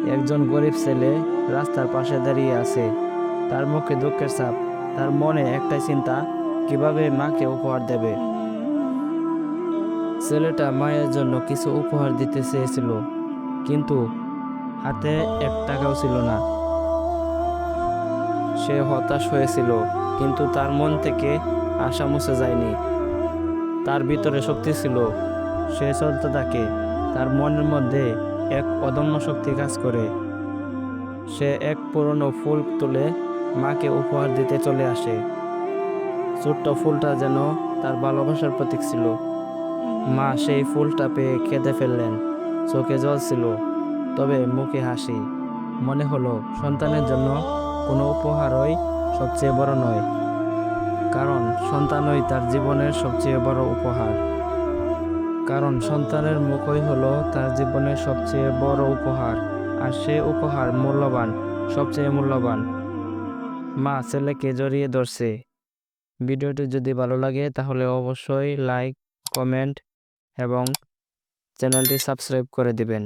একজন গরিব ছেলে রাস্তার পাশে দাঁড়িয়ে আছে, তার মুখে দুঃখের ছাপ। তার মনে একটাই চিন্তা, কিভাবে মাকে উপহার দেবে। ছেলেটা মায়ের জন্য কিছু উপহার দিতে চেয়েছিল, কিন্তু হাতে 1 টাকাও ছিল না। সে হতাশ হয়েছিল, কিন্তু তার মন থেকে আশা মুছে যায়নি। তার ভিতরে শক্তি ছিল, সে চলতে থাকে। তার মনের মধ্যে এক অদম্য শক্তি কাজ করে। সে এক পুরনো ফুল তুলে মাকে উপহার দিতে চলে আসে। ছোট্ট ফুলটা যেন তার ভালোবাসার প্রতীক ছিল। মা সেই ফুলটা পেয়ে কেঁদে ফেললেন। চোখে জল ছিল, তবে মুখে হাসি। মনে হলো সন্তানের জন্য কোনো উপহারই সবচেয়ে বড় নয়, কারণ সন্তানই তার জীবনের সবচেয়ে বড় উপহার। কারণ সন্তানের মুখই হলো তার জীবনের সবচেয়ে বড় উপহার, আর সে উপহার মূল্যবান, সবচেয়ে মূল্যবান। মা ছেলেকে জড়িয়ে ধরছে। ভিডিওটি যদি ভালো লাগে তাহলে অবশ্যই লাইক, কমেন্ট এবং চ্যানেলটি সাবস্ক্রাইব করে দিবেন।